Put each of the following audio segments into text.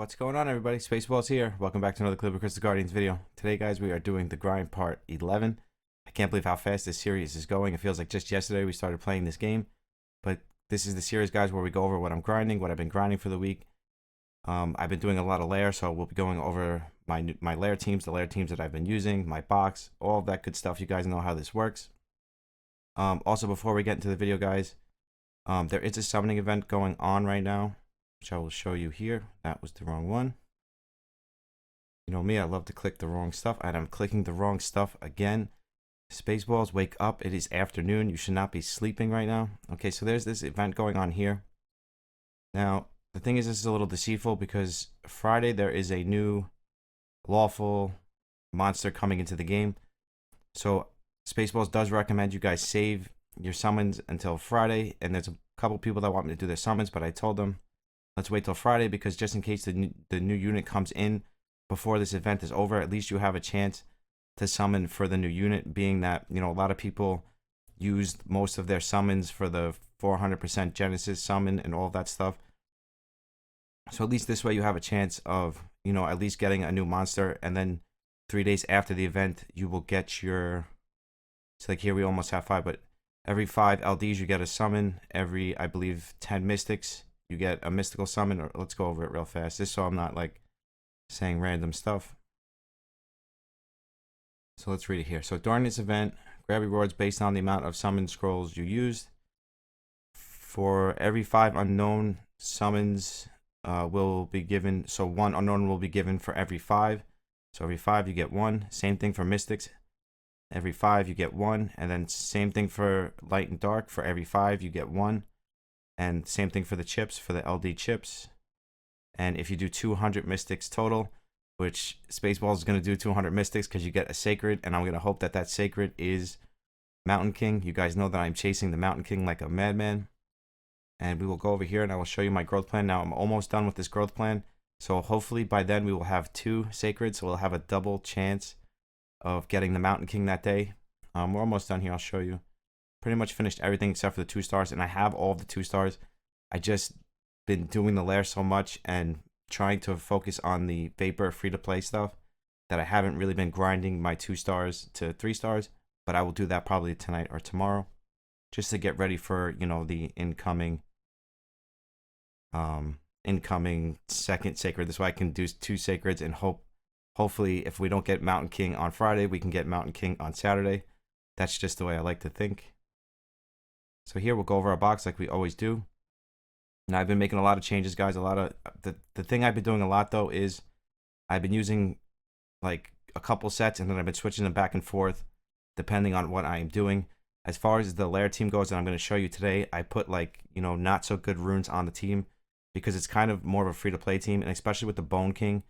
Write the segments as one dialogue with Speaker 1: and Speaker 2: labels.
Speaker 1: What's going on, everybody? Spaceballs here. Welcome back to another clip of Chris the Guardians video. Today, guys, we are doing the grind part 11. I can't believe how fast this series is going. It feels like just yesterday we started playing this game. But this is the series, guys, where we go over what I'm grinding, what I've been grinding for the week. I've been doing a lot of Lair, so we'll be going over my Lair teams, the Lair teams that I've been using, my box, all of that good stuff. You guys know how this works. Also, before we get into the video, guys, there is a summoning event going on right now, which I will show you here. That was the wrong one. You know me, I love to click the wrong stuff, and I'm clicking the wrong stuff again. Spaceballs, wake up. It is afternoon. You should not be sleeping right now. Okay, so there's this event going on here. Now, the thing is, this is a little deceitful because Friday there is a new lawful monster coming into the game. So Spaceballs does recommend you guys save your summons until Friday, and there's a couple people that want me to do their summons, but I told them let's wait till Friday because just in case the new unit comes in before this event is over, at least you have a chance to summon for the new unit, being that, you know, a lot of people used most of their summons for the 400% Genesis summon and all of that stuff. So at least this way you have a chance of, you know, at least getting a new monster, and then 3 days after the event you will get your, it's like here we almost have 5, but every 5 LDs you get a summon. Every, I believe, 10 mystics you get a mystical summon. Or let's go over it real fast, just so I'm not like saying random stuff. So let's read it here. So during this event, grab rewards based on the amount of summon scrolls you used. For every 5 unknown summons will be given, so 1 unknown will be given for every 5. So every 5 you get 1. Same thing for mystics. Every 5 you get 1, and then same thing for light and dark. For every 5 you get 1, and same thing for the chips, for the LD chips. And if you do 200 mystics total, which Spaceballs is going to do 200 mystics because you get a sacred, and I'm going to hope that that sacred is Mountain King. You guys know that I'm chasing the Mountain King like a madman. And we will go over here and I will show you my growth plan. Now I'm almost done with this growth plan, so hopefully by then we will have 2 sacreds, so we'll have a double chance of getting the Mountain King that day. We're almost done here. I'll show you. Pretty much finished everything except for the 2 stars, and I have all of the 2 stars. I just been doing the Lair so much and trying to focus on the Vapor free-to-play stuff that I haven't really been grinding my 2 stars to 3 stars, but I will do that probably tonight or tomorrow just to get ready for, you know, the incoming second sacred. This way I can do 2 sacreds and hopefully if we don't get Mountain King on Friday, we can get Mountain King on Saturday. That's just the way I like to think. So here we'll go over our box like we always do. Now I've been making a lot of changes, guys. A lot of the thing I've been doing a lot though is I've been using like a couple sets, and then I've been switching them back and forth depending on what I am doing. As far as the Lair team goes, that I'm going to show you today, I put like, you know, not so good runes on the team because it's kind of more of a free-to-play team, and especially with the Bone King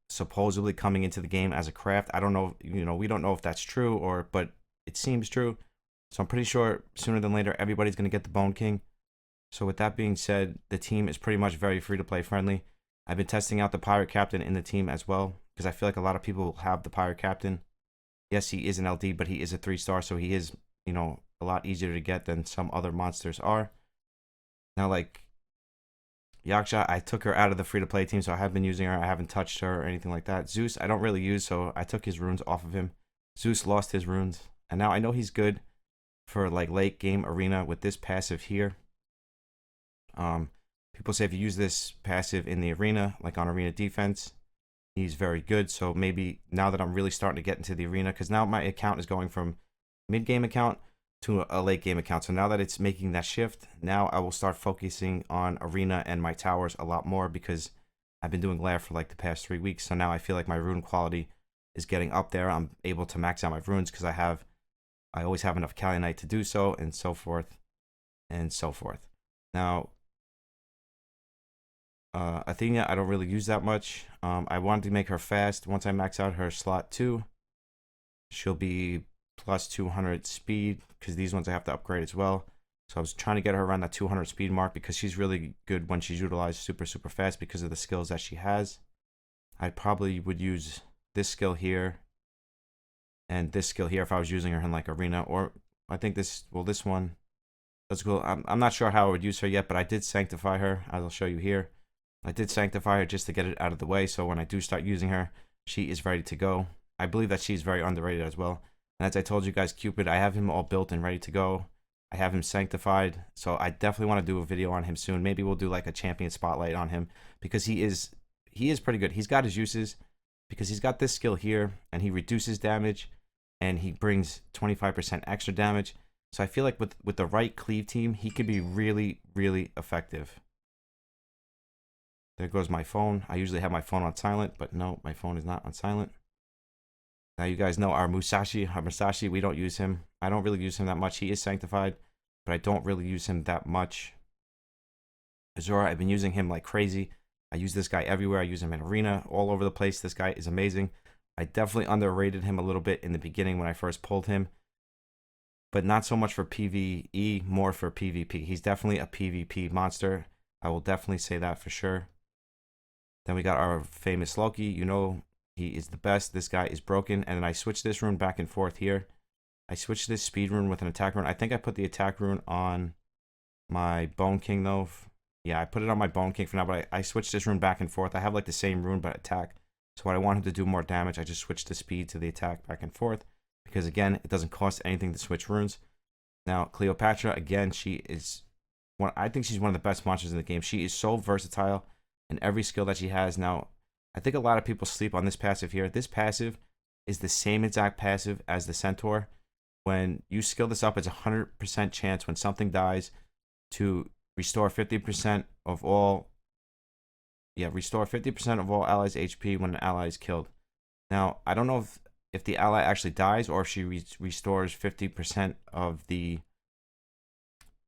Speaker 1: supposedly coming into the game as a craft. I don't know, you know, we don't know if that's true but it seems true. So I'm pretty sure sooner than later everybody's going to get the Bone King. So with that being said, the team is pretty much very free-to-play friendly. I've been testing out the Pirate Captain in the team as well because I feel like a lot of people will have the Pirate Captain. Yes, he is an LD, but he is a 3-star, so he is, you know, a lot easier to get than some other monsters are. Now, like Yaksha, I took her out of the free-to-play team, so I have been using her. I haven't touched her or anything like that. Zeus, I don't really use, so I took his runes off of him. Zeus lost his runes, and now I know he's good for like late game arena with this passive here. People say if you use this passive in the arena, like on arena defense, he's very good. So maybe now that I'm really starting to get into the arena, because now my account is going from mid-game account to a late-game account. So now that it's making that shift, now I will start focusing on arena and my towers a lot more because I've been doing Lair for like the past 3 weeks. So now I feel like my rune quality is getting up there. I'm able to max out my runes because I always have enough Kalinite to do so, and so forth and so forth. Now, Athena, I don't really use that much. I wanted to make her fast. Once I max out her slot 2, she'll be plus 200 speed because these ones I have to upgrade as well. So I was trying to get her around that 200 speed mark because she's really good when she's utilized super fast because of the skills that she has. I probably would use this skill here and this skill here if I was using her in like arena, or I think this one. Let's go. I'm not sure how I would use her yet, but I did sanctify her, as I'll show you here. I did sanctify her just to get it out of the way, so when I do start using her, she is ready to go. I believe that she's very underrated as well. And as I told you guys, Cupid, I have him all built and ready to go. I have him sanctified, so I definitely want to do a video on him soon. Maybe we'll do like a champion spotlight on him, because he is pretty good. He's got his uses, because he's got this skill here, and he reduces damage, and he brings 25% extra damage. So I feel like with the right cleave team, he could be really, really effective. There goes my phone. I usually have my phone on silent, but no, my phone is not on silent. Now you guys know our Musashi, we don't use him. I don't really use him that much. He is sanctified, but I don't really use him that much. Azura, I've been using him like crazy. I use this guy everywhere. I use him in arena, all over the place. This guy is amazing. I definitely underrated him a little bit in the beginning when I first pulled him, but not so much for PvE, more for PvP. He's definitely a PvP monster. I will definitely say that for sure. Then we got our famous Loki. You know, he is the best. This guy is broken. And then I switched this rune back and forth here. I switched this speed rune with an attack rune. I think I put the attack rune on my Bone King though. Yeah, I put it on my Bone King for now, but I switched this rune back and forth. I have like the same rune, but attack. So when I want him to do more damage, I just switched the speed to the attack back and forth. Because again, it doesn't cost anything to switch runes. Now, Cleopatra, again, she is I think she's one of the best monsters in the game. She is so versatile in every skill that she has. Now, I think a lot of people sleep on this passive here. This passive is the same exact passive as the Centaur. When you skill this up, it's a 100% chance when something dies to restore 50% of all. Yeah, restore 50% of all allies' HP when an ally is killed. Now, I don't know if the ally actually dies or if she restores 50% of the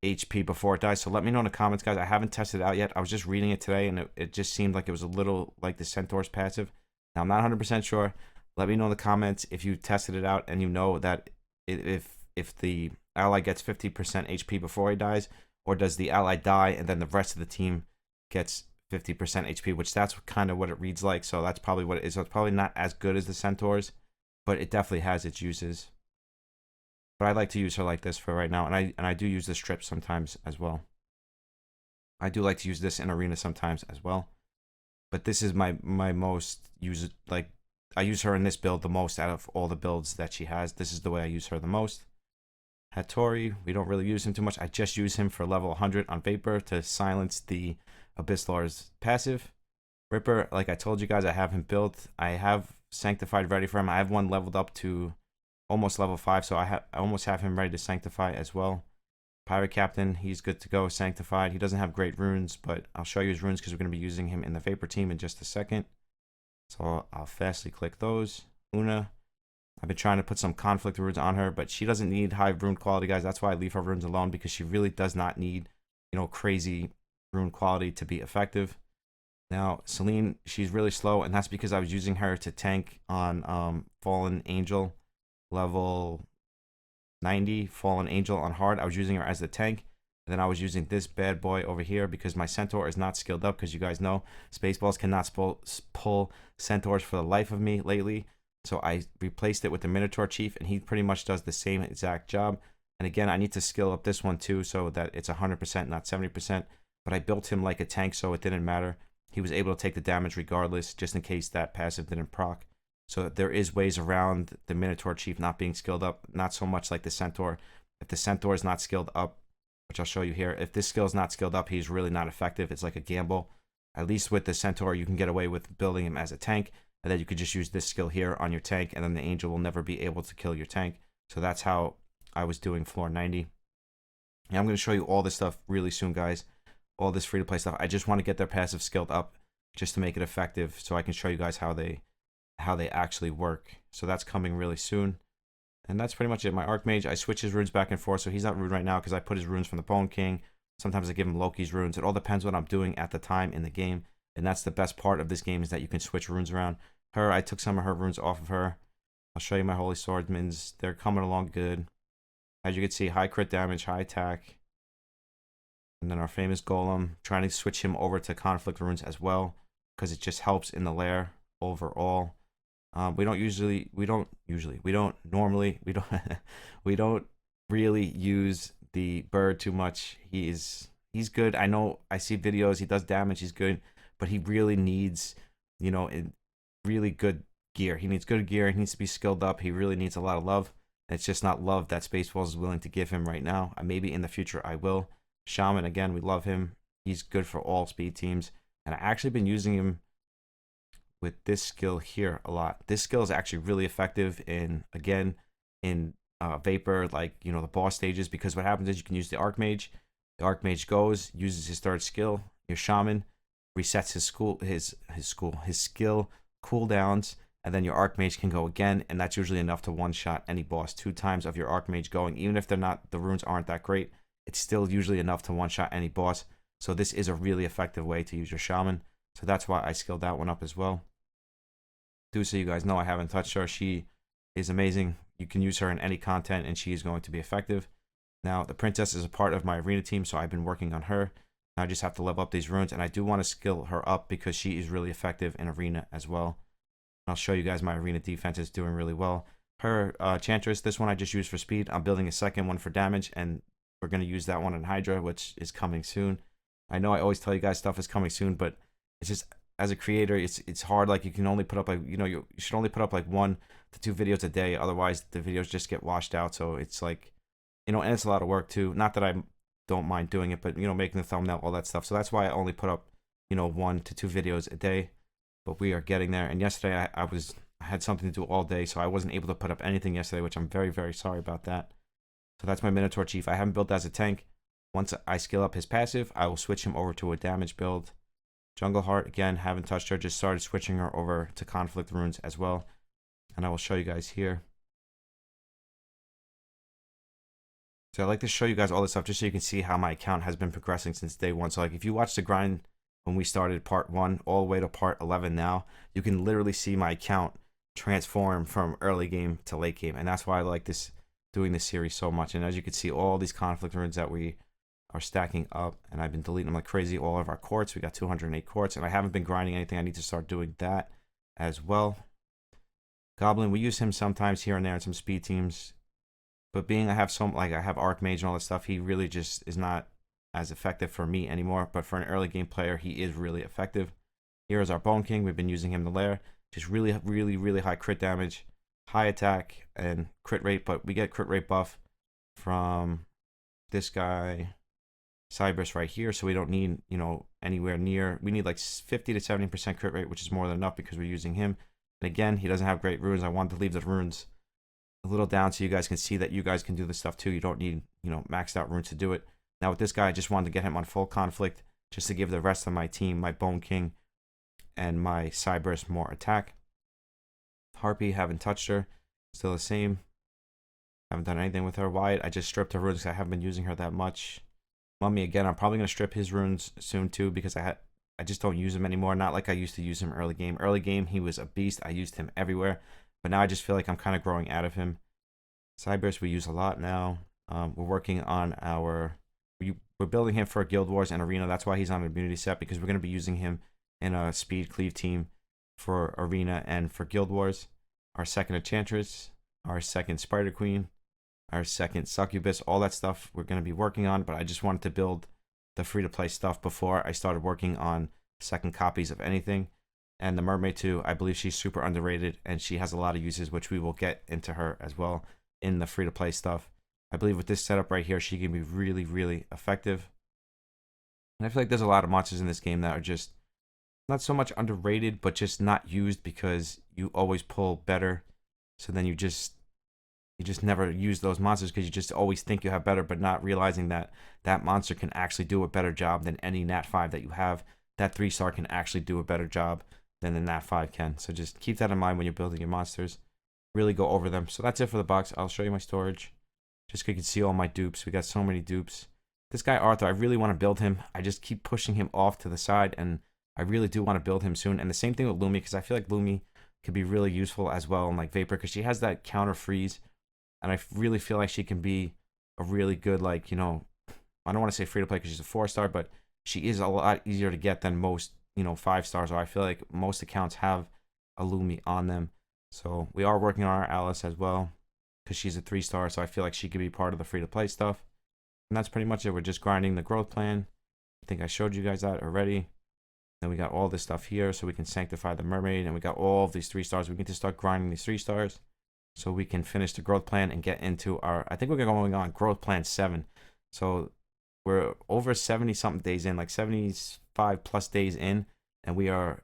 Speaker 1: HP before it dies. So let me know in the comments, guys. I haven't tested it out yet. I was just reading it today, and it just seemed like it was a little like the Centaur's passive. Now, I'm not 100% sure. Let me know in the comments if you tested it out and you know that if the ally gets 50% HP before he dies, or does the ally die and then the rest of the team gets 50% HP, which that's kind of what it reads like. So that's probably what it is. So it's probably not as good as the Centaurs, but it definitely has its uses. But I like to use her like this for right now, and I do use the strip sometimes as well. I do like to use this in arena sometimes as well. But this is my most used, like, I use her in this build the most out of all the builds that she has. This is the way I use her the most. Hitori, we don't really use him too much. I just use him for level 100 on Vapor to silence the Abyss Lord's passive. Ripper, like I told you guys, I have him built. I have Sanctified ready for him. I have one leveled up to almost level 5, so I almost have him ready to Sanctify as well. Pirate Captain, he's good to go, Sanctified. He doesn't have great runes, but I'll show you his runes because we're going to be using him in the Vapor Team in just a second. So I'll fastly click those. Una, I've been trying to put some conflict runes on her, but she doesn't need high rune quality, guys. That's why I leave her runes alone, because she really does not need, you know, crazy rune quality to be effective. Now, Selene, she's really slow, and that's because I was using her to tank on Fallen Angel level 90, Fallen Angel on hard. I was using her as the tank. And then I was using this bad boy over here because my Centaur is not skilled up, because you guys know Spaceballs cannot pull Centaurs for the life of me lately. So I replaced it with the Minotaur Chief, and he pretty much does the same exact job. And again, I need to skill up this one too so that it's 100%, not 70%. But I built him like a tank, so it didn't matter. He was able to take the damage regardless, just in case that passive didn't proc. So there is ways around the Minotaur Chief not being skilled up, not so much like the Centaur. If the Centaur is not skilled up, which I'll show you here, if this skill is not skilled up, he's really not effective. It's like a gamble. At least with the Centaur, you can get away with building him as a tank, and then you could just use this skill here on your tank, and then the Angel will never be able to kill your tank. So that's how I was doing floor 90. And I'm going to show you all this stuff really soon, guys. All this free-to-play stuff. I just want to get their passive skilled up just to make it effective, so I can show you guys how they actually work. So that's coming really soon. And that's pretty much it. My Ark Mage, I switch his runes back and forth, so he's not rude right now because I put his runes from the Bone King. Sometimes I give him Loki's runes. It all depends what I'm doing at the time in the game. And that's the best part of this game, is that you can switch runes around. Her, I took some of her runes off of her. I'll show you my Holy Swordsmans. They're coming along good. As you can see, high crit damage, high attack. And then our famous Golem, trying to switch him over to conflict runes as well, because it just helps in the lair overall. We don't really use the bird too much. He's good. I know I see videos, he does damage, he's good, but he really needs, really good gear. He needs good gear. He needs to be skilled up. He really needs a lot of love. It's just not love that Spaceballs is willing to give him right now. Maybe in the future I will. Shaman, again, we love him. He's good for all speed teams. And I've actually been using him with this skill here a lot. This skill is actually really effective in Vapor, like, the boss stages, because what happens is you can use the Ark Mage. The Ark Mage goes, uses his third skill. Your Shaman resets his skill cooldowns, and then your Ark Mage can go again, and that's usually enough to one-shot any boss 2 times of your Ark Mage going. Even if the runes aren't that great, it's still usually enough to one-shot any boss. So this is a really effective way to use your Shaman. So that's why I skilled that one up as well. So you guys know I haven't touched her. She is amazing. You can use her in any content, and she is going to be effective. Now, the Princess is a part of my Arena team, so I've been working on her. Now I just have to level up these runes, and I do want to skill her up because she is really effective in Arena as well. I'll show you guys my Arena defense is doing really well. Her Enchantress, this one I just used for speed. I'm building a second one for damage, and we're going to use that one in Hydra, which is coming soon. I know I always tell you guys stuff is coming soon, but it's just, as a creator, it's hard. Like, you can only put up, like, you should only put up like 1 to 2 videos a day. Otherwise, the videos just get washed out. So it's like, and it's a lot of work too. Not that I don't mind doing it, but, making the thumbnail, all that stuff. So that's why I only put up, 1 to 2 videos a day. But we are getting there. And yesterday I had something to do all day, so I wasn't able to put up anything yesterday, which I'm very, very sorry about that. So that's my Minotaur Chief. I haven't built as a tank. Once I skill up his passive, I will switch him over to a damage build. Jungle Heart, again, haven't touched her. Just started switching her over to Conflict Runes as well. And I will show you guys here. So I like to show you guys all this stuff just so you can see how my account has been progressing since day 1. So like, if you watch the grind when we started part 1 all the way to part 11 now, you can literally see my account transform from early game to late game. And that's why I like doing this series so much. And as you can see, all these Conflict Runes that we are stacking up, and I've been deleting them like crazy. All of our quartz, we got 208 quartz, and I haven't been grinding anything. I need to start doing that as well. Goblin, we use him sometimes here and there in some speed teams, but being I have Ark Mage and all this stuff, he really just is not as effective for me anymore. But for an early game player, he is really effective. Here is our Bone King. We've been using him in the Lair. Just really, really, really high crit damage, high attack, and crit rate. But we get crit rate buff from this guy, Cyrus, right here. So we don't need, anywhere near. We need like 50 to 70% crit rate, which is more than enough because we're using him. And again, he doesn't have great runes. I wanted to leave the runes a little down so you guys can see that you guys can do this stuff too. You don't need, maxed out runes to do it. Now with this guy, I just wanted to get him on full conflict just to give the rest of my team, my Bone King and my Cyrus, more attack. Harpy, haven't touched her. Still the same. Haven't done anything with her. Wyatt, I just stripped her runes because I haven't been using her that much. Mummy, again, I'm probably going to strip his runes soon too because I just don't use him anymore. Not like I used to use him early game. Early game, he was a beast. I used him everywhere. But now I just feel like I'm kind of growing out of him. Cyrus, we use a lot now. We're working on we're building him for Guild Wars and Arena. That's why he's on an immunity set, because we're going to be using him in a speed cleave team for Arena and for Guild Wars. Our second Enchantress, our second Spider Queen, our second Succubus, all that stuff we're going to be working on, but I just wanted to build the free-to-play stuff before I started working on second copies of anything. And the Mermaid too, I believe she's super underrated, and she has a lot of uses, which we will get into her as well in the free-to-play stuff. I believe with this setup right here, she can be really, really effective. And I feel like there's a lot of monsters in this game that are just not so much underrated, but just not used because you always pull better. So then you just never use those monsters because you just always think you have better, but not realizing that that monster can actually do a better job than any Nat 5 that you have. That 3-star can actually do a better job than the Nat 5 can. So just keep that in mind when you're building your monsters. Really go over them. So that's it for the box. I'll show you my storage, just so you can see all my dupes. We got so many dupes. This guy Arthur, I really want to build him. I just keep pushing him off to the side, and I really do want to build him soon. And the same thing with Lumi, because I feel like Lumi could be really useful as well in like Vapor, because she has that counter freeze, and I really feel like she can be a really good, like, I don't want to say free to play because she's a 4-star, but she is a lot easier to get than most 5-stars. Or I feel like most accounts have a Lumi on them. So we are working on our Alice as well, because she's a 3-star, so I feel like she could be part of the free to play stuff. And that's pretty much it. We're just grinding the growth plan. I think I showed you guys that already. Then we got all this stuff here, so we can sanctify the mermaid, and we got all of these 3 stars. We need to start grinding these 3 stars so we can finish the growth plan and get into our, I think we're going on growth plan 7. So we're over 70 something days in, like 75 plus days in, and we're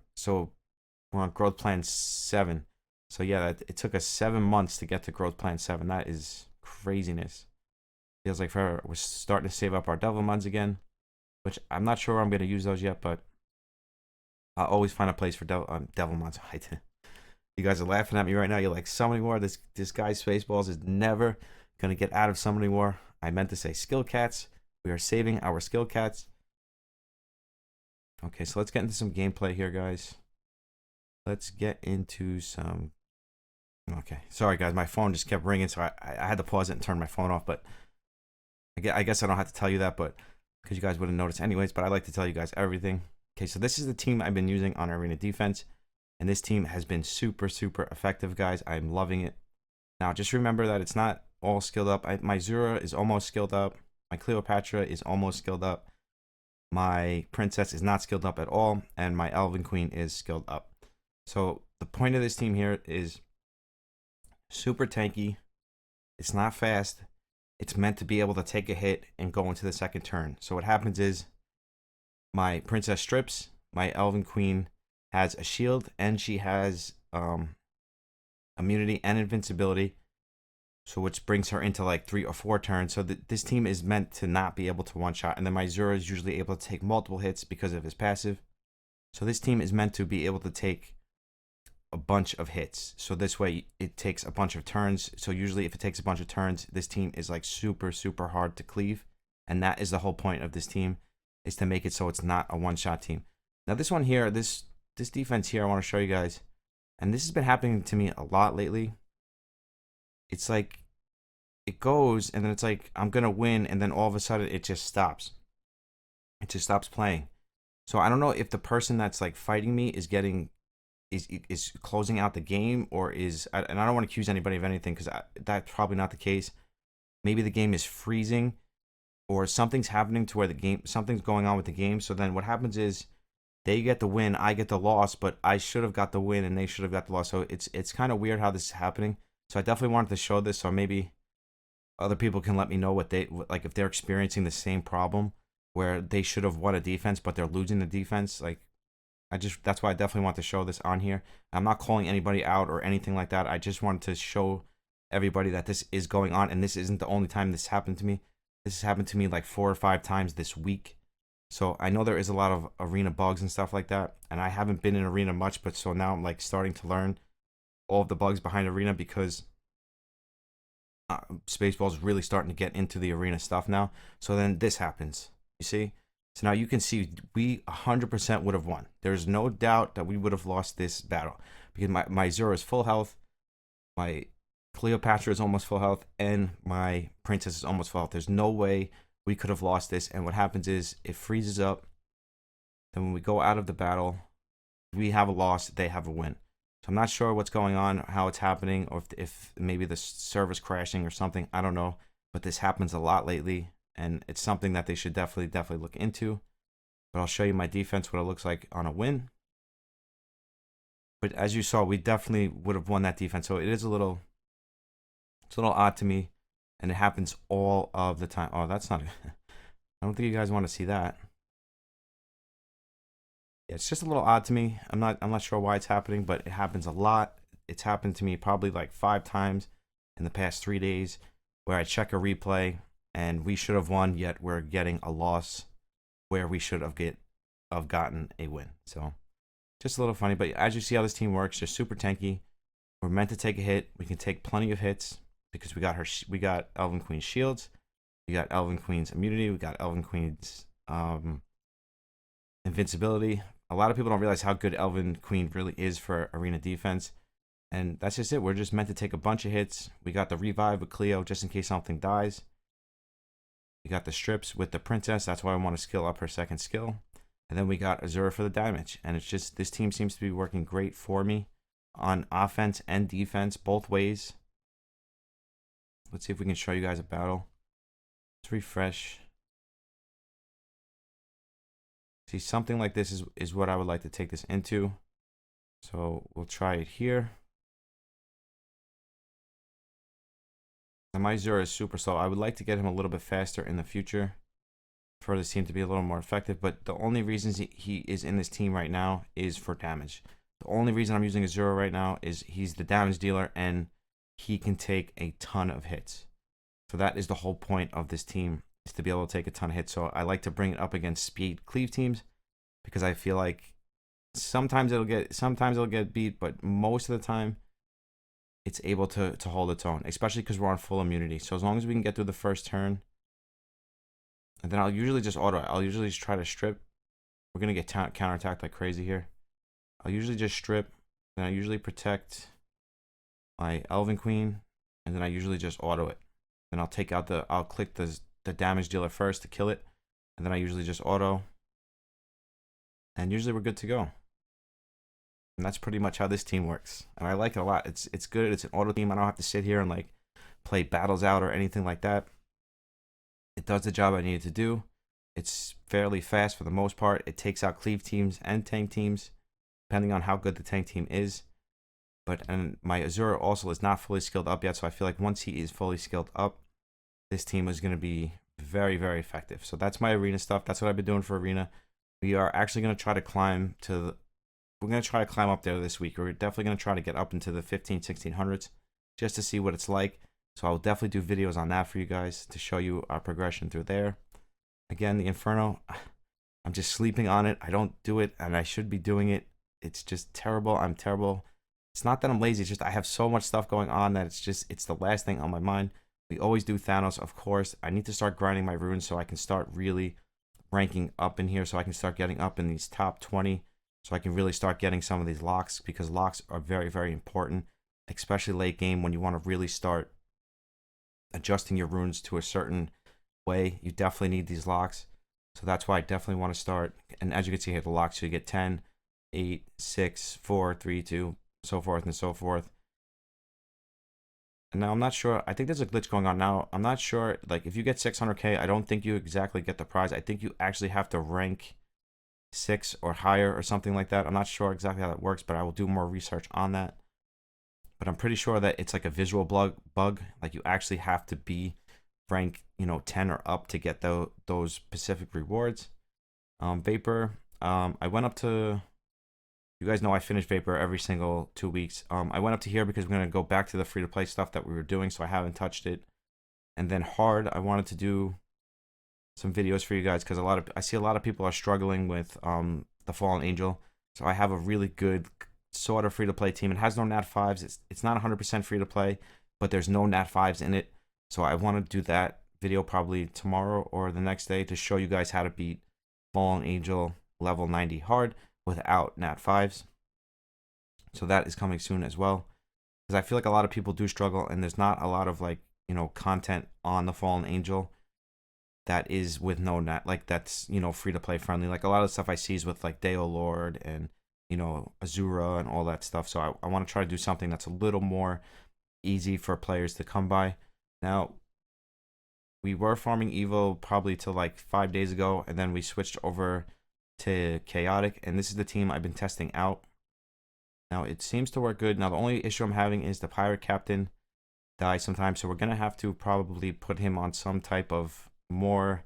Speaker 1: on growth plan 7. So yeah, it took us 7 months to get to growth plan 7. That is craziness. Feels like forever. We're starting to save up our devil mods again, which I'm not sure I'm going to use those yet, but I'll always find a place for devil mods. You guys are laughing at me right now. You're like, Summoning War. This guy's Spaceballs is never going to get out of Summoning War. I meant to say skill cats. We are saving our skill cats. Okay, so let's get into some gameplay here, guys. Let's get into some... Okay, sorry, guys. My phone just kept ringing, so I had to pause it and turn my phone off, but I guess I don't have to tell you that, but because you guys wouldn't notice anyways, but I like to tell you guys everything. Okay, so this is the team I've been using on Arena Defense, and this team has been super, super effective, guys. I'm loving it. Now, just remember that it's not all skilled up. My Zura is almost skilled up. My Cleopatra is almost skilled up. My Princess is not skilled up at all, and my Elven Queen is skilled up. So the point of this team here is super tanky. It's not fast. It's meant to be able to take a hit and go into the second turn. So what happens is my Princess strips, my Elven Queen has a shield, and she has immunity and invincibility, so which brings her into like 3 or 4 turns. So this team is meant to not be able to one-shot, and then my Zura is usually able to take multiple hits because of his passive. So this team is meant to be able to take a bunch of hits, so this way it takes a bunch of turns. So usually if it takes a bunch of turns, this team is like super, super hard to cleave, and that is the whole point of this team, is to make it so it's not a one-shot team. Now this one here, this defense here, I want to show you guys, and this has been happening to me a lot lately. It's like it goes, and then it's like I'm gonna win, and then all of a sudden it just stops. It just stops playing. So I don't know if the person that's like fighting me is closing out the game, or and I don't want to accuse anybody of anything, because that's probably not the case. Maybe the game is freezing, or something's happening to where something's going on with the game. So then what happens is they get the win, I get the loss, but I should have got the win and they should have got the loss. So it's kind of weird how this is happening. So I definitely wanted to show this, so maybe other people can let me know what if they're experiencing the same problem where they should have won a defense but they're losing the defense. Like, that's why I definitely want to show this on here. I'm not calling anybody out or anything like that. I just wanted to show everybody that this is going on, and this isn't the only time this happened to me. This has happened to me like 4 or 5 times this week. So I know there is a lot of arena bugs and stuff like that, and I haven't been in arena much, but so now I'm like starting to learn all of the bugs behind arena, because Spaceball is really starting to get into the arena stuff now. So then this happens, you see? So now you can see we 100% would have won. There's no doubt that we would have lost this battle, because my Zura is full health, my Cleopatra is almost full health, and my Princess is almost full health. There's no way we could have lost this. And what happens is it freezes up. Then when we go out of the battle, we have a loss, they have a win. So I'm not sure what's going on, how it's happening, or if maybe the server's crashing or something. I don't know. But this happens a lot lately, and it's something that they should definitely look into. But I'll show you my defense, what it looks like on a win. But as you saw, we definitely would have won that defense. So it is a little odd to me, and it happens all of the time. Oh, that's not I don't think you guys want to see that. Yeah, it's just a little odd to me. I'm not sure why it's happening, but it happens a lot. It's happened to me probably like 5 times in the past 3 days, where I check a replay and we should have won, yet we're getting a loss where we should have gotten a win. So just a little funny, but as you see how this team works, they're super tanky. We're meant to take a hit. We can take plenty of hits because we got Elven Queen's shields, we got Elven Queen's immunity, we got Elven Queen's invincibility. A lot of people don't realize how good Elven Queen really is for arena defense, and that's just it. We're just meant to take a bunch of hits. We got the revive with Cleo just in case something dies. We got the strips with the Princess. That's why I want to skill up her second skill. And then we got Azura for the damage. And it's just, this team seems to be working great for me on offense and defense, both ways. Let's see if we can show you guys a battle. Let's refresh. See, something like this is what I would like to take this into. So we'll try it here. And my Azura is super slow. I would like to get him a little bit faster in the future for this team to be a little more effective. But the only reasons he is in this team right now is for damage. The only reason I'm using Azura right now is he's the damage dealer and he can take a ton of hits. So that is the whole point of this team, is to be able to take a ton of hits. So I like to bring it up against speed cleave teams because I feel like sometimes it'll get beat, but most of the time it's able to hold its own, especially because we're on full immunity. So as long as we can get through the first turn, and then I'll usually just auto. I'll usually just try to strip. We're gonna get counterattacked like crazy here. I'll usually just strip, then I usually protect my Elven Queen, and then I usually just auto it. Then I'll take out I'll click the damage dealer first to kill it, and then I usually just auto, and usually we're good to go. And that's pretty much how this team works, and I like it a lot. It's good. It's an auto team. I don't have to sit here and like play battles out or anything like that. It does the job I need it to do. It's fairly fast for the most part. It takes out cleave teams and tank teams, depending on how good the tank team is. And my Azura also is not fully skilled up yet, so I feel like once he is fully skilled up, this team is going to be very, very effective. So that's my arena stuff. That's what I've been doing for arena. We are actually going to try to climb to we're going to try to climb up there this week. We're definitely going to try to get up into the 1600s just to see what it's like. So I'll definitely do videos on that for you guys to show you our progression through there. Again, the Inferno, I'm just sleeping on it. I don't do it, and I should be doing it. It's just terrible. I'm terrible. It's not that I'm lazy. It's just I have so much stuff going on that it's the last thing on my mind. We always do Thanos, of course. I need to start grinding my runes so I can start really ranking up in here, so I can start getting up in these top 20, so I can really start getting some of these locks, because locks are very, very important, especially late game when you want to really start adjusting your runes to a certain way. You definitely need these locks. So that's why I definitely want to start. And as you can see here, the locks, so you get 10, 8, 6, 4, 3, 2, so forth and so forth. And now I'm not sure. I think there's a glitch going on now. I'm not sure. Like, if you get 600k, I don't think you exactly get the prize. I think you actually have to rank 6 or higher or something like that. I'm not sure exactly how that works, but I will do more research on that. But I'm pretty sure that it's like a visual bug. Like, you actually have to be rank, 10 or up to get those specific rewards. Vapor. I went up to. You guys know I finish Vapor every single 2 weeks. I went up to here because we're gonna go back to the free-to-play stuff that we were doing, so I haven't touched it. And then hard, I wanted to do some videos for you guys because I see a lot of people are struggling with the Fallen Angel. So I have a really good sort of free-to-play team. It has no Nat 5s. It's not 100% free-to-play, but there's no Nat 5s in it. So I want to do that video probably tomorrow or the next day to show you guys how to beat Fallen Angel level 90 hard without Nat 5s. So that is coming soon as well, because I feel like a lot of people do struggle, and there's not a lot of content on the Fallen Angel that is with no Nat, like that's free to play friendly. Like a lot of stuff I see is with like Deo Lord and Azura and all that stuff. So I want to try to do something that's a little more easy for players to come by. Now, we were farming Evo probably till like 5 days ago, and then we switched over to Chaotic, and this is the team I've been testing out. Now, it seems to work good. Now, the only issue I'm having is the Pirate Captain dies sometimes, so we're going to have to probably put him on some type of more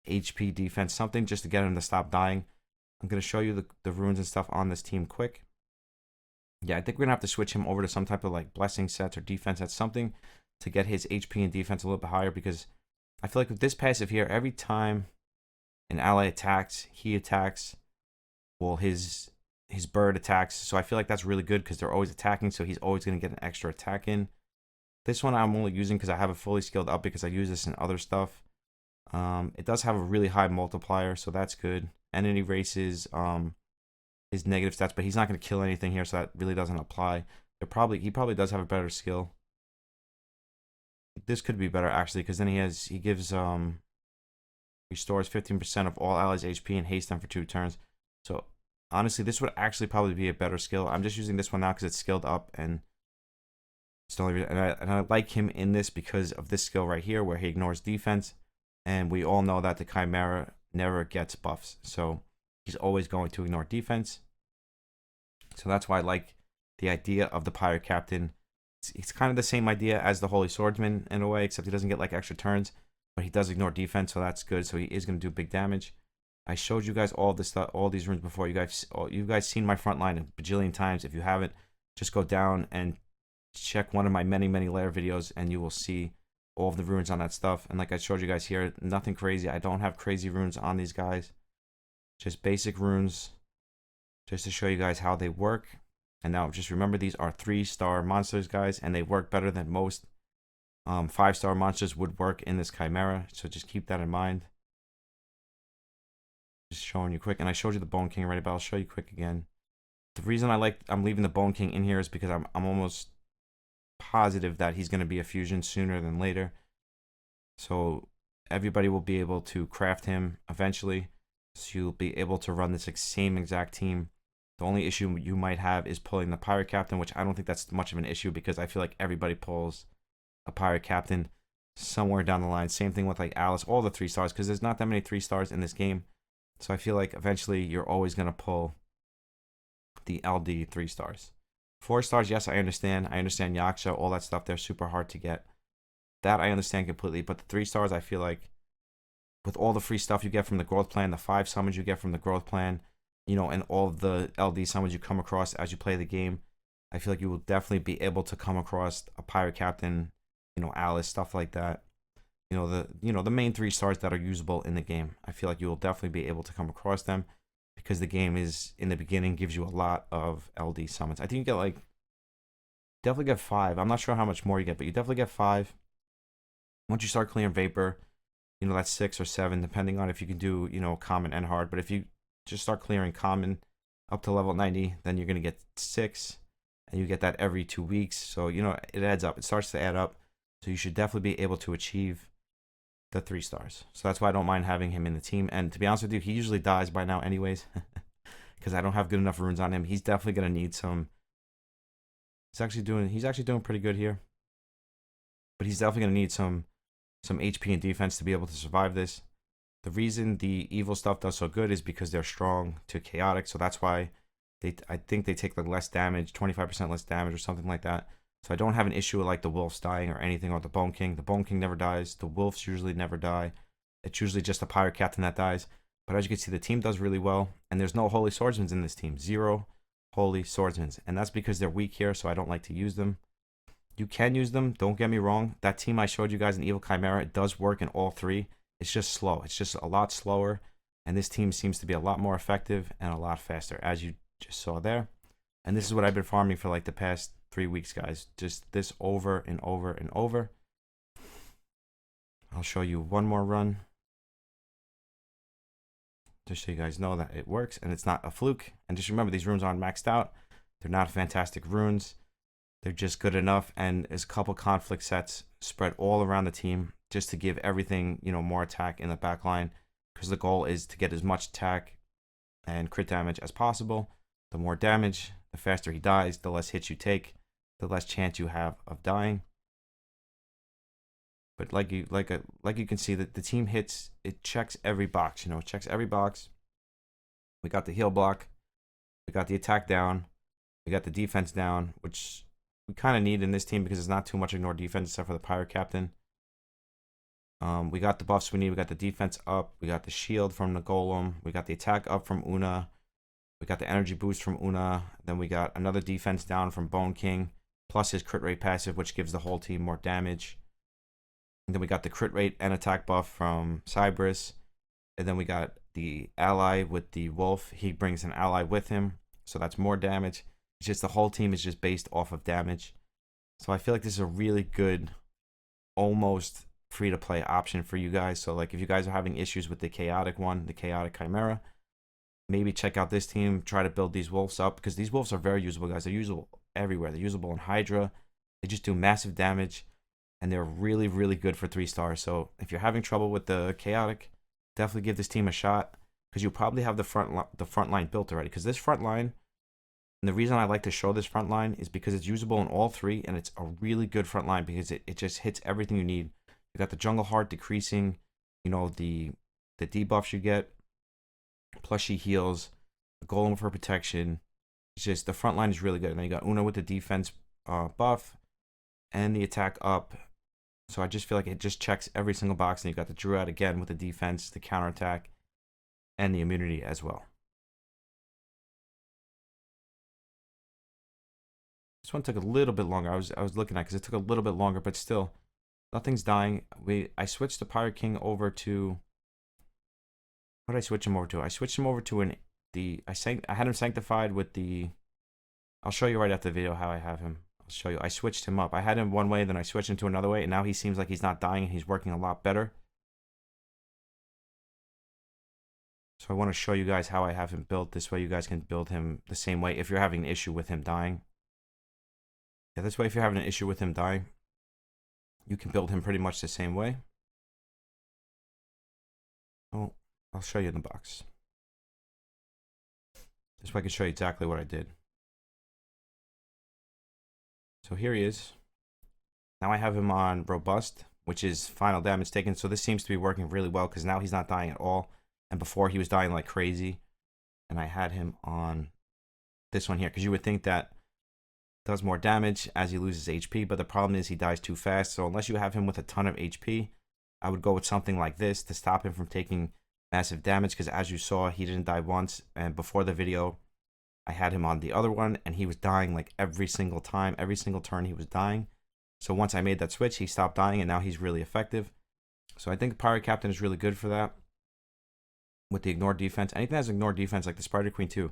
Speaker 1: HP defense, something just to get him to stop dying. I'm going to show you the runes and stuff on this team quick. Yeah, I think we're going to have to switch him over to some type of like blessing sets or defense sets, something to get his HP and defense a little bit higher, because I feel like with this passive here, every time an ally attacks, he attacks, well, his bird attacks. So I feel like that's really good because they're always attacking, so he's always going to get an extra attack in. This one I'm only using because I have it fully skilled up, because I use this in other stuff. It does have a really high multiplier, so that's good. And it erases his negative stats, but he's not going to kill anything here, so that really doesn't apply. He probably does have a better skill. This could be better actually, because then he gives restores 15% of all allies' HP and haste them for 2 turns. So honestly, this would actually probably be a better skill. I'm just using this one now because it's skilled up, and it's the only reason. And I like him in this because of this skill right here, where he ignores defense, and we all know that the chimera never gets buffs. So he's always going to ignore defense. So that's why I like the idea of the Pirate Captain. It's kind of the same idea as the Holy Swordsman in a way, except he doesn't get like extra turns, but he does ignore defense, so that's good. So he is going to do big damage. I showed you guys all this stuff, all these runes before. You guys seen my front line a bajillion times. If you haven't, just go down and check one of my many Lair videos, and you will see all of the runes on that stuff. And like I showed you guys here, nothing crazy. I don't have crazy runes on these guys, just basic runes, just to show you guys how they work. And now just remember, these are 3-star monsters, guys, and they work better than most 5-star monsters would work in this chimera. So just keep that in mind. Just showing you quick, and I showed you the Bone King already, but I'll show you quick again. The reason I'm leaving the Bone King in here is because I'm almost positive that he's going to be a fusion sooner than later. So everybody will be able to craft him eventually. So you'll be able to run this same exact team. The only issue you might have is pulling the Pirate Captain, which I don't think that's much of an issue because I feel like everybody pulls a Pirate Captain somewhere down the line. Same thing with like Alice, all the 3-stars, because there's not that many 3-stars in this game. So I feel like eventually you're always going to pull the LD 3-stars. 4-stars, yes, I understand. I understand Yaksha, all that stuff. They're super hard to get. That I understand completely. But the 3-stars, I feel like with all the free stuff you get from the growth plan, the 5 summons you get from the growth plan, you know, and all the LD summons you come across as you play the game, I feel like you will definitely be able to come across a Pirate Captain, you know, Alice, stuff like that. You know, the main 3-stars that are usable in the game. I feel like you will definitely be able to come across them because the game is, in the beginning, gives you a lot of LD summons. I think you get like, definitely get 5. I'm not sure how much more you get, but you definitely get 5. Once you start clearing Vapor, you know, that's 6 or 7, depending on if you can do, you know, common and hard. But if you just start clearing common up to level 90, then you're going to get 6, and you get that every 2 weeks. So, you know, it adds up. It starts to add up. So you should definitely be able to achieve the 3-stars. So that's why I don't mind having him in the team. And to be honest with you, he usually dies by now anyways, because I don't have good enough runes on him. He's definitely going to need some. He's actually doing pretty good here, but he's definitely going to need some HP and defense to be able to survive this. The reason the evil stuff does so good is because they're strong to chaotic. So that's why I think they take like less damage, 25% less damage or something like that. So I don't have an issue with like the wolves dying or anything, or the Bone King. The Bone King never dies. The wolves usually never die. It's usually just the Pirate Captain that dies. But as you can see, the team does really well. And there's no Holy Swordsmen in this team. 0 Holy Swordsmen. And that's because they're weak here, so I don't like to use them. You can use them, don't get me wrong. That team I showed you guys in Evil Chimera, it does work in all 3. It's just slow. It's just a lot slower. And this team seems to be a lot more effective and a lot faster, as you just saw there. And this is what I've been farming for like the past 3 weeks, guys. Just this over and over and over. I'll show you one more run, just so you guys know that it works and it's not a fluke. And just remember, these runes aren't maxed out. They're not fantastic runes. They're just good enough. And there's a couple conflict sets spread all around the team just to give everything, you know, more attack in the back line, because the goal is to get as much attack and crit damage as possible. The more damage, the faster he dies, the less hits you take, the less chance you have of dying. But like you can see that the team hits, it checks every box, you know, it checks every box. We got the heal block, we got the attack down, we got the defense down, which we kind of need in this team because it's not too much ignore defense except for the Pirate Captain. We got the buffs we need. We got the defense up, we got the shield from the Golem, we got the attack up from Una, we got the energy boost from Una, then we got another defense down from Bone King, plus his crit rate passive, which gives the whole team more damage. And then we got the crit rate and attack buff from Cyrus. And then we got the ally with the wolf. He brings an ally with him, so that's more damage. It's just the whole team is just based off of damage. So I feel like this is a really good, almost free-to-play option for you guys. So like if you guys are having issues with the chaotic one, the chaotic chimera, maybe check out this team. Try to build these wolves up, because these wolves are very usable, guys. They're usable everywhere. They're usable in Hydra. They just do massive damage, and they're really, really good for 3-stars. So if you're having trouble with the chaotic, definitely give this team a shot, because you'll probably have the front line built already. Because this front line, and the reason I like to show this front line is because it's usable in all 3, and it's a really good front line because it just hits everything you need. You got the jungle heart decreasing, you know, the debuffs you get Plus she heals. The golem for protection. It's just the front line is really good. And then you got Una with the defense buff and the attack up. So I just feel like it just checks every single box. And you got the Druid again with the defense, the counterattack, and the immunity as well. This one took a little bit longer. I was looking at because it took a little bit longer, but still, nothing's dying. I switched the Pirate King over to. What did I switch him over to? I switched him over to I had him sanctified with the. I'll show you right after the video how I have him. I'll show you. I switched him up. I had him one way, then I switched him to another way, and now he seems like he's not dying and he's working a lot better. So I want to show you guys how I have him built. This way you guys can build him the same way if you're having an issue with him dying. Yeah, this way if you're having an issue with him dying, you can build him pretty much the same way. Oh, I'll show you in the box. This way I can show you exactly what I did. So here he is. Now I have him on robust, which is final damage taken. So this seems to be working really well because now he's not dying at all. And before he was dying like crazy. And I had him on this one here because you would think that does more damage as he loses HP. But the problem is he dies too fast. So unless you have him with a ton of HP, I would go with something like this to stop him from taking massive damage. Because as you saw, he didn't die once. And before the video, I had him on the other one. And he was dying like every single time. Every single turn he was dying. So once I made that switch, he stopped dying. And now he's really effective. So I think Pirate Captain is really good for that. With the ignore defense. Anything that has ignore defense, like the Spider Queen 2.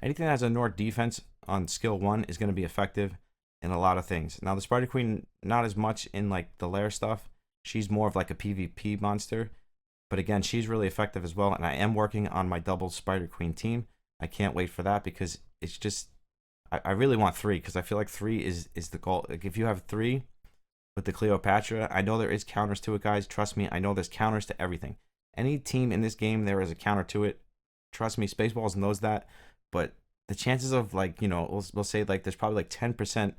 Speaker 1: Anything that has ignore defense on skill 1 is going to be effective in a lot of things. Now, the Spider Queen, not as much in like the Lair stuff. She's more of like a PvP monster. But again, she's really effective as well. And I am working on my double Spider Queen team. I can't wait for that because it's just... I really want 3 because I feel like 3 is the goal. Like if you have 3 with the Cleopatra, I know there is counters to it, guys. Trust me, I know there's counters to everything. Any team in this game, there is a counter to it. Trust me, Spaceballs knows that. But the chances of, like, you know, we'll say, like, there's probably, like, 10%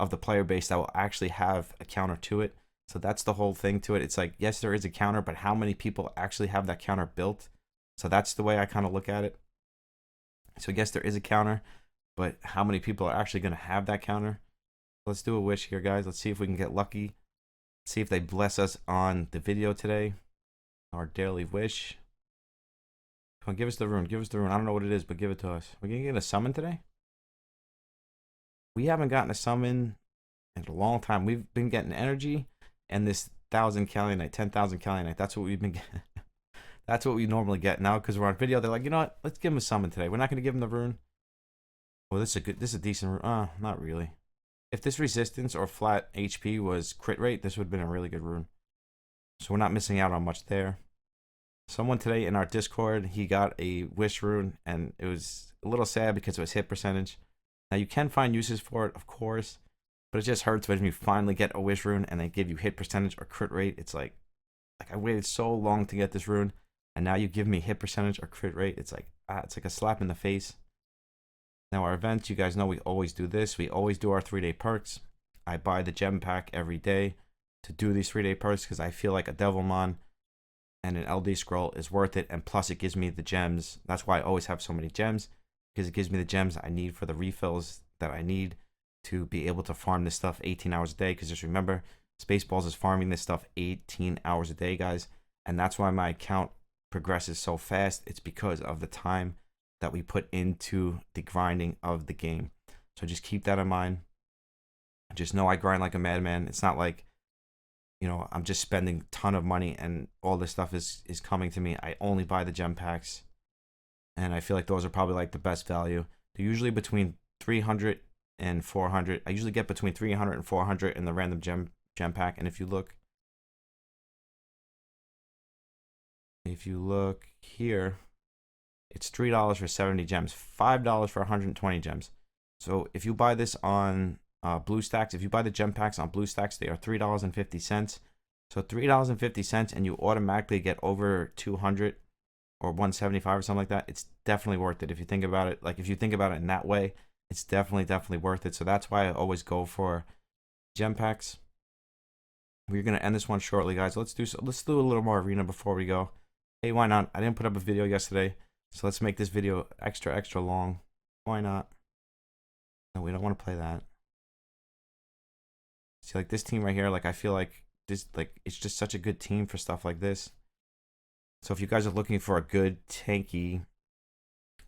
Speaker 1: of the player base that will actually have a counter to it. So that's the whole thing to it. It's like, yes, there is a counter, but how many people actually have that counter built? So that's the way I kind of look at it. So yes, there is a counter, but how many people are actually going to have that counter? Let's do a wish here, guys. Let's see if we can get lucky. See if they bless us on the video today. Our daily wish. Come on, give us the rune. Give us the rune. I don't know what it is, but give it to us. We're going to get a summon today? We haven't gotten a summon in a long time. We've been getting energy and this 1,000 Kalinite, 10,000 Kalinite. That's what we've been getting. That's what we normally get now because we're on video. They're like, you know what? Let's give him a summon today. We're not going to give him the rune. Well, this is a decent rune. Not really. If this resistance or flat HP was crit rate, this would have been a really good rune. So we're not missing out on much there. Someone today in our Discord, he got a wish rune, and it was a little sad because it was hit percentage. Now you can find uses for it, of course, but it just hurts when you finally get a wish rune and they give you hit percentage or crit rate. It's like I waited so long to get this rune, and now you give me hit percentage or crit rate. It's like a slap in the face. Now our events, you guys know we always do this. We always do our 3-day perks. I buy the gem pack every day to do these 3-day perks because I feel like a Devilmon and an LD scroll is worth it, and plus it gives me the gems. That's why I always have so many gems, because it gives me the gems I need for the refills that I need to be able to farm this stuff 18 hours a day. Because just remember, Spaceballs is farming this stuff 18 hours a day, guys, and that's why my account progresses so fast. It's because of the time that we put into the grinding of the game. So just keep that in mind. Just know I grind like a madman. It's not like, you know, I'm just spending a ton of money and all this stuff is coming to me. I only buy the gem packs, and I feel like those are probably like the best value. They're usually between 300 and 400. I usually get between 300 and 400 in the random gem pack. And if you look here, it's $3 for 70 gems, $5 for 120 gems. So if you buy this on BlueStacks, if you buy the gem packs on BlueStacks, they are $3.50. So $3.50, and you automatically get over 200 or 175 or something like that. It's definitely worth it if you think about it. Like if you think about it in that way, it's definitely worth it. So that's why I always go for gem packs. We're gonna end this one shortly, guys. Let's do a little more arena before we go. Hey, why not? I didn't put up a video yesterday, So let's make this video extra long. Why not? No, we don't want to play that. See, like this team right here, like I feel like this, like it's just such a good team for stuff like this. So if you guys are looking for a good tanky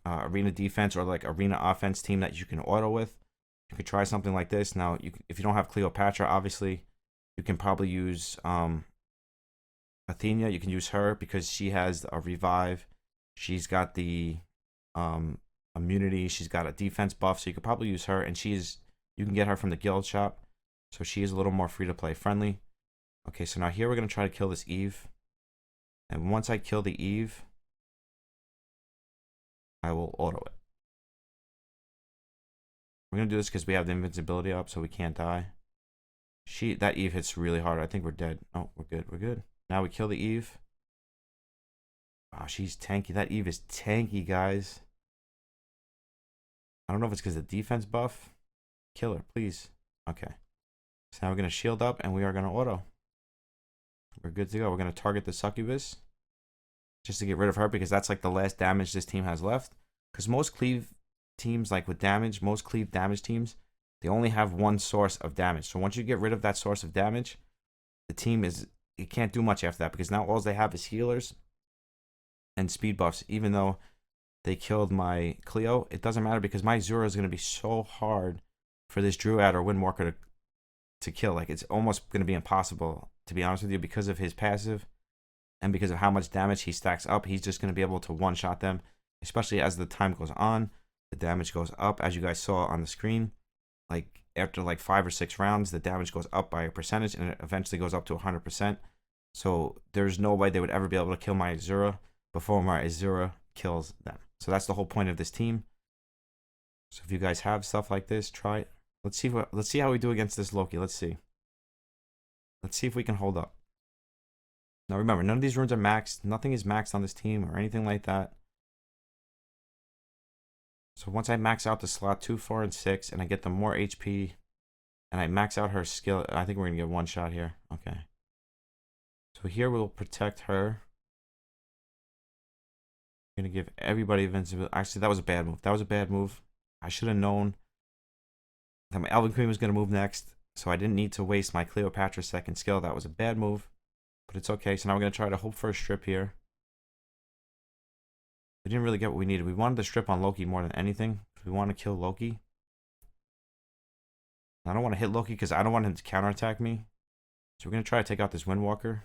Speaker 1: arena defense or like arena offense team that you can auto with, you could try something like this. Now, if you don't have Cleopatra, obviously, you can probably use Athena. You can use her because she has a revive. She's got the immunity. She's got a defense buff, so you could probably use her. And you can get her from the guild shop, so she is a little more free to play friendly. Okay, so now here we're gonna try to kill this Eve, and once I kill the Eve, I will auto it. We're gonna do this because we have the invincibility up, so we can't die. That Eve hits really hard. I think we're dead. Oh, we're good. We're good. Now we kill the Eve. Oh, she's tanky. That Eve is tanky, guys. I don't know if it's because of the defense buff. Kill her, please. Okay. So now we're gonna shield up, and we are gonna auto. We're good to go. We're gonna target the succubus just to get rid of her because that's like the last damage this team has left. Because most cleave teams, like with damage, most cleave damage teams, they only have one source of damage. So once you get rid of that source of damage, the team it can't do much after that because now all they have is healers and speed buffs. Even though they killed my Cleo, it doesn't matter because my Zura is going to be so hard for this Druid or Windwalker to kill. Like it's almost going to be impossible, to be honest with you, because of his passive and because of how much damage he stacks up. He's just going to be able to one-shot them, especially as the time goes on. The damage goes up, as you guys saw on the screen. Like after like 5 or 6 rounds, the damage goes up by a percentage, and it eventually goes up to 100%. So there's no way they would ever be able to kill my Azura before my Azura kills them. So that's the whole point of this team. So if you guys have stuff like this, try it. Let's see how we do against this Loki. Let's see. Let's see if we can hold up. Now remember, none of these runes are maxed. Nothing is maxed on this team or anything like that. So once I max out the slot 2, 4, and 6, and I get the more HP, and I max out her skill, I think we're going to get one shot here. Okay. So here we'll protect her. I'm going to give everybody invincibility. Actually, that was a bad move. That was a bad move. I should have known that my Elven Queen was going to move next, so I didn't need to waste my Cleopatra second skill. That was a bad move, but it's okay. So now we're going to try to hope for a strip here. We didn't really get what we needed. We wanted the strip on Loki more than anything. We want to kill Loki. I don't want to hit Loki because I don't want him to counterattack me. So we're going to try to take out this Windwalker.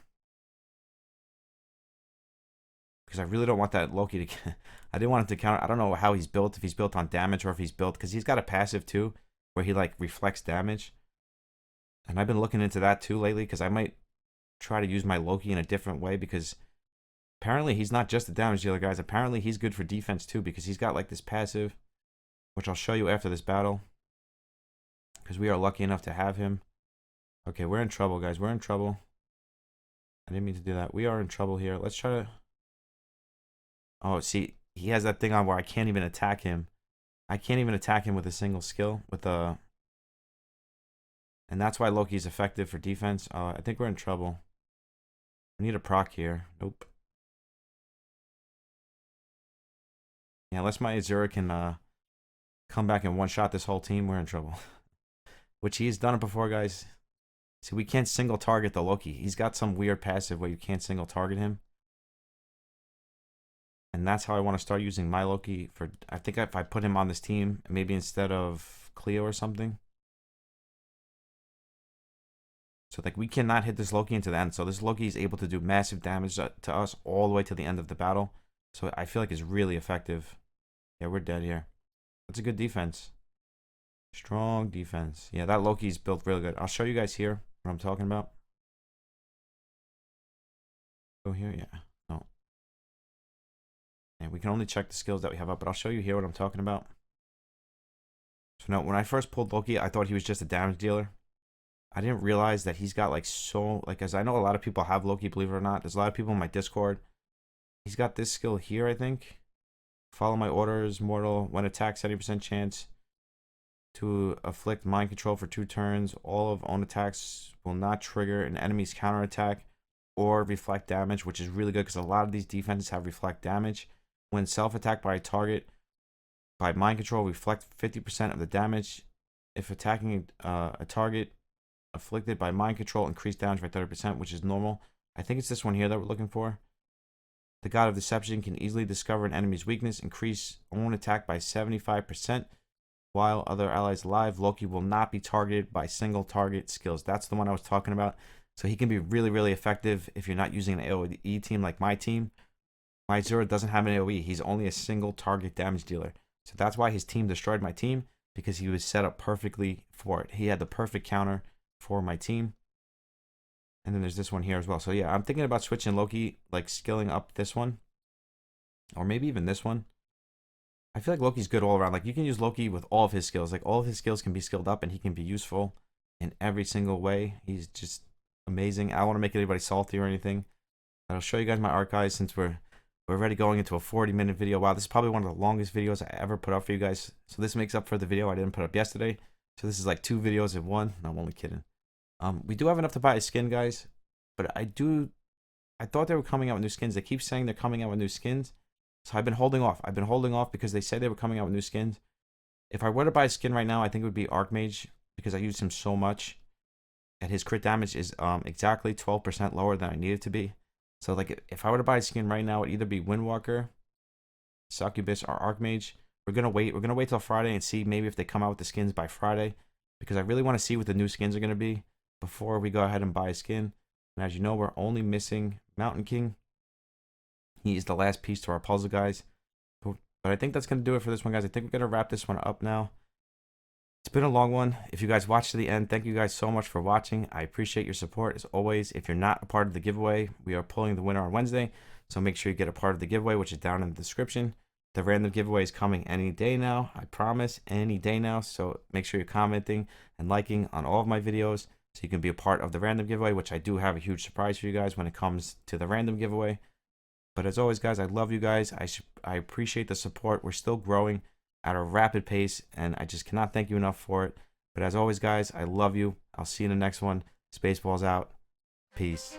Speaker 1: Because I really don't want that Loki to... I didn't want him to counter... I don't know how he's built. If he's built on damage or if he's built... Because he's got a passive too, where he like reflects damage. And I've been looking into that too lately because I might try to use my Loki in a different way because... Apparently, he's not just a damage dealer, guys. Apparently, he's good for defense, too, because he's got, like, this passive, which I'll show you after this battle, because we are lucky enough to have him. Okay, we're in trouble, guys. We're in trouble. I didn't mean to do that. We are in trouble here. Let's try to... Oh, see, he has that thing on where I can't even attack him. I can't even attack him with a single skill, with a... And that's why Loki's effective for defense. I think we're in trouble. We need a proc here. Nope. Yeah, unless my Azura can come back and one-shot this whole team, we're in trouble. Which he's done it before, guys. See, we can't single target the Loki. He's got some weird passive where you can't single target him. And that's how I want to start using my Loki for... I think if I put him on this team, maybe instead of Cleo or something. So, like, we cannot hit this Loki into the end. So this Loki is able to do massive damage to us all the way to the end of the battle. So I feel like it's really effective. Yeah, we're dead here. That's a good defense. Strong defense. Yeah, that Loki's built really good. I'll show you guys here what I'm talking about. Go here, yeah. No. And we can only check the skills that we have up, but I'll show you here what I'm talking about. So now, when I first pulled Loki, I thought he was just a damage dealer. I didn't realize that he's got like so... Like, as I know a lot of people have Loki, believe it or not. There's a lot of people in my Discord. He's got this skill here, I think. Follow my orders, mortal. When attacked, 70% chance to afflict mind control for 2 turns. All of own attacks will not trigger an enemy's counterattack or reflect damage, which is really good because a lot of these defenses have reflect damage. When self-attacked by a target by mind control, reflect 50% of the damage. If attacking a target afflicted by mind control, increase damage by 30%, which is normal. I think it's this one here that we're looking for. The God of Deception can easily discover an enemy's weakness, increase own attack by 75%. While other allies alive, Loki will not be targeted by single target skills. That's the one I was talking about. So he can be really, really effective if you're not using an AoE team like my team. My Zero doesn't have an AoE. He's only a single target damage dealer. So that's why his team destroyed my team, because he was set up perfectly for it. He had the perfect counter for my team. And then there's this one here as well. So yeah, I'm thinking about switching Loki, like skilling up this one. Or maybe even this one. I feel like Loki's good all around. Like, you can use Loki with all of his skills. Like, all of his skills can be skilled up, and he can be useful in every single way. He's just amazing. I don't want to make anybody salty or anything. I'll show you guys my archives since we're already going into a 40-minute video. Wow, this is probably one of the longest videos I ever put up for you guys. So this makes up for the video I didn't put up yesterday. So this is like 2 videos in one. No, I'm only kidding. We do have enough to buy a skin, guys. But I thought they were coming out with new skins. They keep saying they're coming out with new skins. So I've been holding off. I've been holding off because they said they were coming out with new skins. If I were to buy a skin right now, I think it would be Ark Mage, because I used him so much. And his crit damage is exactly 12% lower than I need it to be. So like, if I were to buy a skin right now, it would either be Windwalker, Succubus, or Ark Mage. We're gonna wait. We're gonna wait till Friday and see maybe if they come out with the skins by Friday, because I really want to see what the new skins are gonna be before we go ahead and buy a skin. And as you know, we're only missing Mountain King. He is the last piece to our puzzle, guys. But I think that's going to do it for this one, guys. I think we're going to wrap this one up now. It's been a long one. If you guys watched to the end, thank you guys so much for watching. I appreciate your support, as always. If you're not a part of the giveaway, we are pulling the winner on Wednesday. So make sure you get a part of the giveaway, which is down in the description. The random giveaway is coming any day now. I promise, any day now. So make sure you're commenting and liking on all of my videos so you can be a part of the random giveaway, which I do have a huge surprise for you guys when it comes to the random giveaway. But as always, guys, I love you guys. I appreciate the support. We're still growing at a rapid pace, and I just cannot thank you enough for it. But as always, guys, I love you. I'll see you in the next one. Spaceballs out. Peace.